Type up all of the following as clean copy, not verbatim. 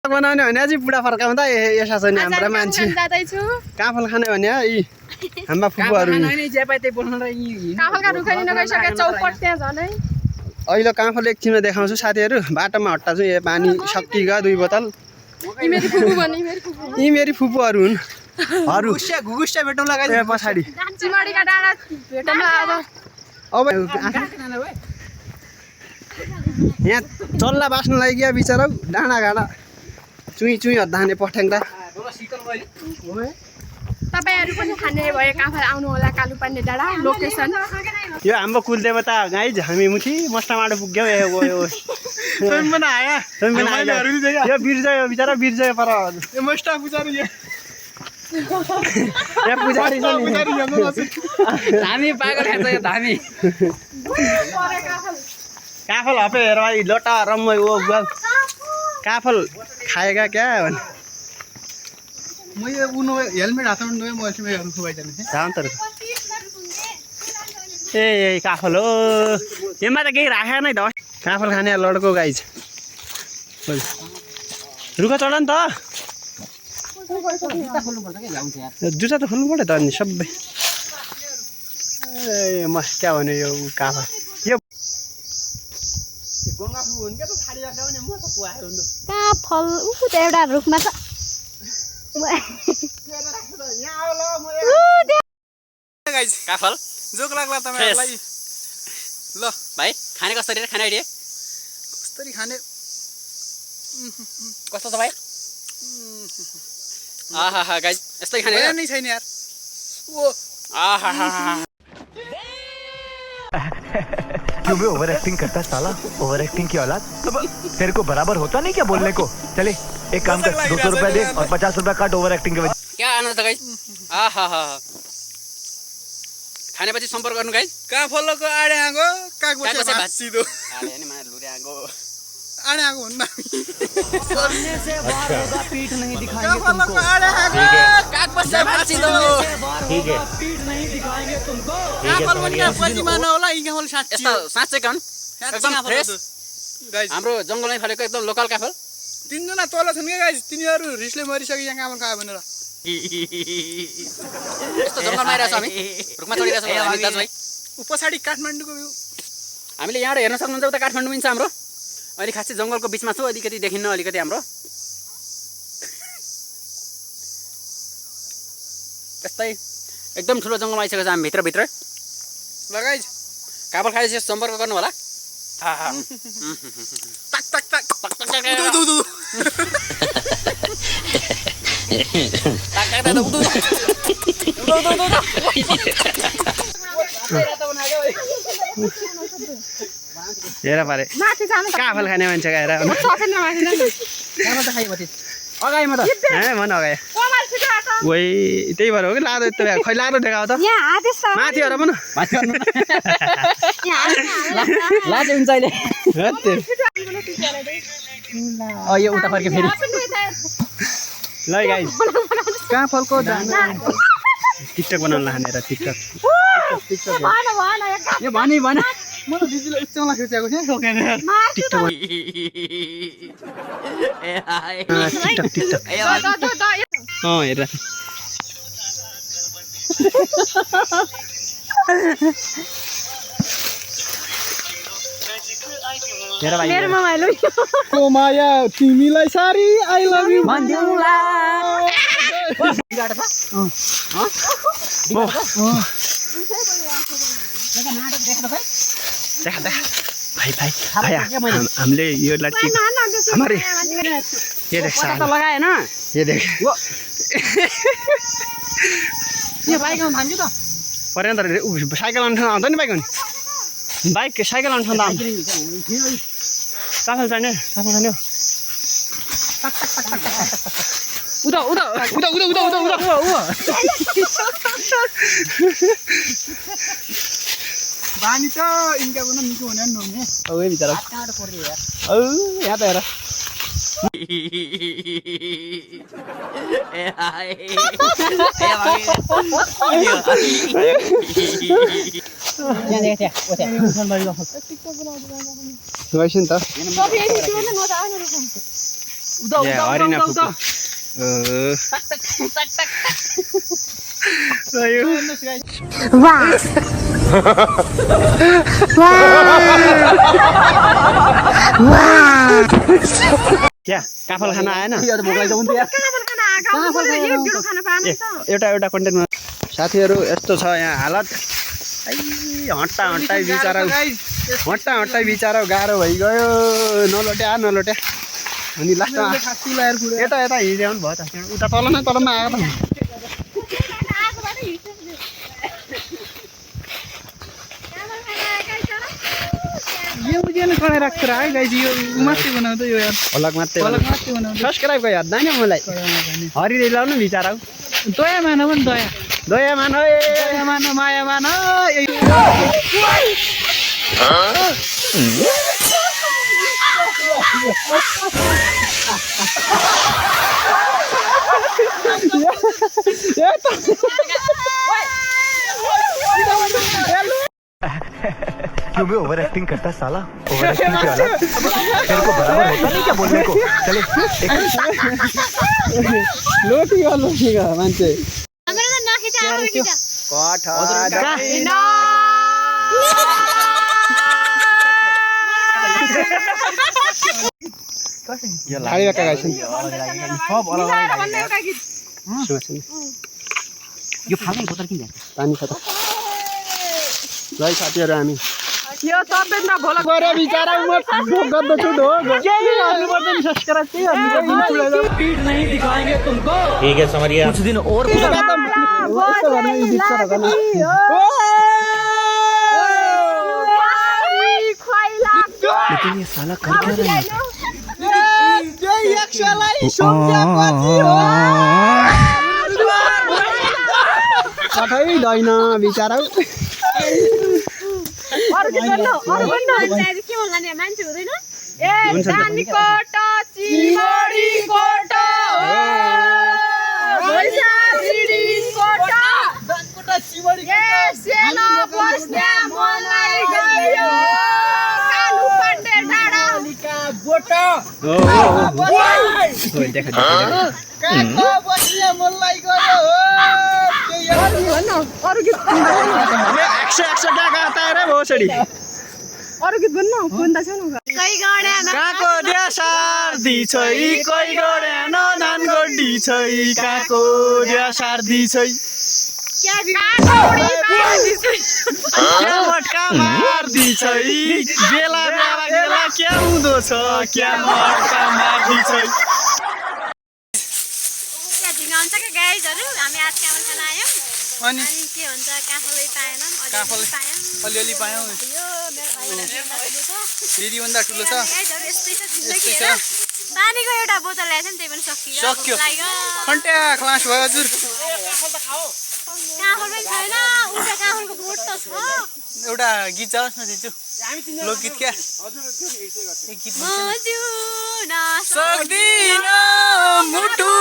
बनाउने भने अझै बुढा फर्काउँदा यसा छ नि हाम्रा मान्छे काफल खाने भने यी हाम्रा फुपूहरू अहिले काफल एकछिनमा देखाउँछु साथीहरू बाटोमा हट्टाछु यो पानी सकिगयो 2 बोतल यी मेरी फुपूहरू हुन् घुगुस्या भेटौँला गाइस पछाडी चिमाडीका डाँडा भेटौँला अब यहाँ चल्ला बास्न लाग्यो बिचरा डाँडा गाडा चुई हद्दाने पठ्याङ्दा तपाईहरु पनि खाने भए काफल आउनु होला कालुपाण्डे डाँडा लोकेसन यो हाम्रो कुलदेवता गाइज हामी मुठी मस्टामाडो पुग्यौ यो बिर्जय बिचरा बिर्जय पर यो मस्टा पुजारी यहाँ पुजारी धामी पागल खान्छ यो धामी काफल हपे हेर भाइ लोटा रम्मै ओ काफल खाएगा क्या भने म यो उनो हेलमेट हातमा नभए म यसमै खुवाइदिने थिएँ जान त ए काफल हो यसमा त केही राखेन है त काफल खाने लड्को गाइज रुख चढ नि त जुत्ता त खोल्नु पर्यो त अनि सबै ए म क्या भन्यो यो काफल यो गङ्गा फुल हुन् क्या त खाली जग्गा भने म त कुवायो काफल त एउटा रुखमा छ काफल जोक लाग्ला तपाईहरुलाई ल भाइ खाने कसरी खाने आइडिया कसरी खाने कस्तो छ भाइ आहा गाइस यस्तै खाने नै छैन यार ओ आहा क्यों भी ओवर एक्टिंग करता है साला ओवर एक्टिंग की औलाद तेरे को बराबर होता नहीं क्या बोलने को चले एक काम कर 200 रुपया दे और 50 रुपया काट ओवर एक्टिंग के वजह क्या आनन्द छ गाइस आहा खानेपछि सम्पर्क गर्नु गाइस काफलको आडे आगो कागबसे भाँचिदो आले नि मार लुरे आगो आडे आगो हुन्न सामने से बार होगा पीठ नहीं दिखाएंगे काफलको आडे आगो कागबसे भाँचिदो ठीक है पीठ नहीं दिखाएंगे तुमको काफल पनि पछि मान होला इ काफल 60 यस्तो साँच्चै कन एकदम फ्रेश गाइस हाम्रो जंगलमै फलेको एकदम लोकल काफल 3 जना तल छन् के गाइस तिनीहरु रिसले मरिसके यहाँ काफल खायो भनेर यस्तो जंगलमा आइरहेछ हामी रुखमा चढिरहेछ हामी दाजुभाइ पछाडी काठमाडौँको भ्यू हामीले यहाँ हेर्न सक्नुहुन्छ उता काठमाडौँ पनि छ हाम्रो अहिले खासै जंगलको बीचमा छु अलिकति देखिन्न अलिकति हाम्रो त्यस्तै एकदम ठुलो जंगल आइसकेको छ हामी भित्र ल गाइस काफल खाएपछि सम्पर्क गर्नु होला टक टक टक हेर पारे काफल खाने मान्छे गएर अगाइ म त मन अगाए वही त्यही भएर हो कि लादो यस्तो खै लादो देखाओ त माथि हेर न लाजे हुन्छ अहिले यो उता फर्के फेरि ल गाइस काफलको टिकटक बनाउन लानेर टिकटक यो भनि भन म त दिदीले एकचोला खिचेको थिएँ सकेन टिकटक टिकटक हेर हेर भाइ ओ माया तिमीलाई सारी आई लभ यु भन्दिउँला देखा भाइ हामीले यो लट्टी हमारे ये देख साला लगाएन ये देख यो बाइकमा थाम्यो त परेन त साइकल अन्ठाउन आउँछ नि बाइक बाइक साइकल अन्ठाउन त आउँछ काफल चाहिने उता बानी त इनका पनि निको हुने नि नहुने औ ए बिचारा कहाँबाट पर्यो यार औ यहाँ त हेर गइस नि त हरिना फुपू क्या काफल खाना आएन एउटा एउटा कन्टेन्टमा साथीहरू यस्तो छ यहाँ हालत हट्टा बिचारा गाह्रो भइगयो नलोट्या अनि लास्टमा यता हिँड्याउनु भयो त उता तलमा आएको त ये मुझे ना खाना रख रहा है गाइस ये मस्त बनाउँदै यो यार अलग मात्रै सब्स्क्राइब गयो याद हैन मलाई हरिले लाउनु बिचारा दया मान पनि दया मान माया मान क्यों भी ओवर एक्टिंग करता साला ओवर एक्टिंग की औलाद तेरे को बराबर होता नहीं क्या बोलने को चले लोटीगा मान्छे हाम्रो त नखिचा खिचा यो फाल्ने बोतल किन पानी छ त ल साथीहरु हामी यो सबै नभोला गरे बिचारा म गर्दछु ढोग केही गर्नु पर्दैन सब्स्क्राइब केही गर्नु पर्दैन पीठ नहीं दिखाएंगे तुमको ठीक है समझिए कुछ दिन और लेकिन ये साला कर क्या रहा है कठै दैन बिचारा मान्छे हुँदैन ए जानीकोट चिमडीकोट सेनो बस्ने मलाई गयो कालु पाण्डे डाँडा अरू गीत भन्नु फोन त छ नि काको द्या सार्दी छै कोही गडेन धान गड्डी छै काको द्या सार्दी छै क्या मटका मार्दी छै बेला बेला क्या हुँदो छ क्या मटका मार्दी छै हामी आज कामल खान आयौँ अनि के भन्छ काफलै पाएन अलिअलि पायौँ यो मेरो भाइलाई दिदीभन्दा ठुलो छ यस्तै छ जिन्दगी हेर पानीको एउटा बोतल ल्याएछ नि त्यही पनि सक्यो खन्ट्या क्लास भयो हजुर काफल पनि छैन उता काफलको बोट त छ एउटा गीत जाओस् न दिजु लोकगीत क्या सक्दिन मुटु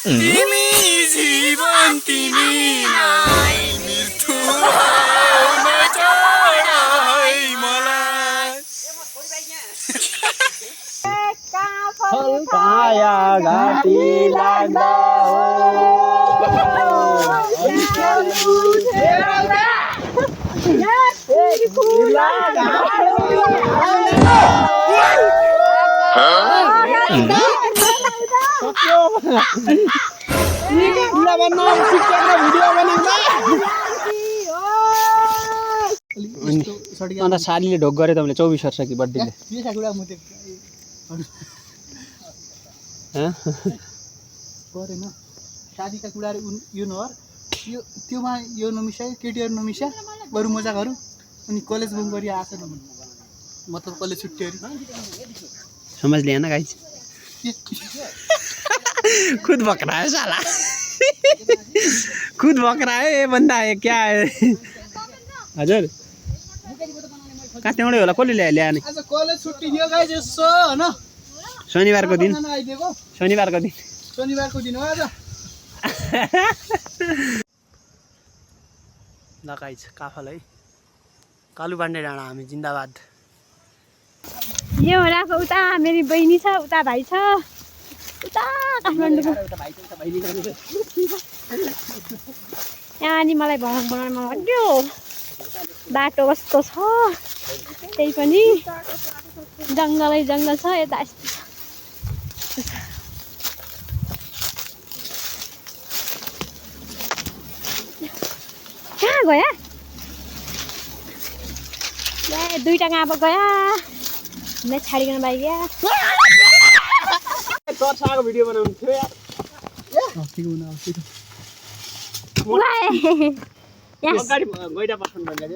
तिमी जीवन तिमी नै मृत्यु पाया घाटी लाग्दा अन्त सालीले ढोक गरे तपाईँले 24 वर्ष कि बर्थडेले गरेन शादीका कुराहरू यो नहर यो त्योमा यो नमिसा केटीहरू नमिसा बरु मजा गरौँ अनि कलेज बन्द गरी आएको छ मतलब कलेज छुट्टीहरू समझ लिया ना गाइस खुद बक रहा है साला खुद बक रहा है ये बंदा है क्या है हजुर काट्नेबाटै होला कसले ल्याएन आज कलेज छुट्टी थियो गाइस यसो हैन शनिबारको दिन आइदिएको शनिबारको दिन हो आज ल गाइस काफल है कालु पाण्डे डाँडा हामी जिन्दाबाद यो होलाको उता मेरी बहिनी छ उता भाइ छ उता काठमाडौँको यहाँ अनि मलाई भ्रमण बनाउन मन लाग्यो बाटो कस्तो छ त्यही पनि जङ्गलै जङ्गल छ यता यस्तो छ कहाँ गया दुईटा गाँव गया मैं छाडिकन बाइक गया चर्चाको भिडियो बनाउनु थियो यार यहाँ अगाडि गइडा पासन भन्दै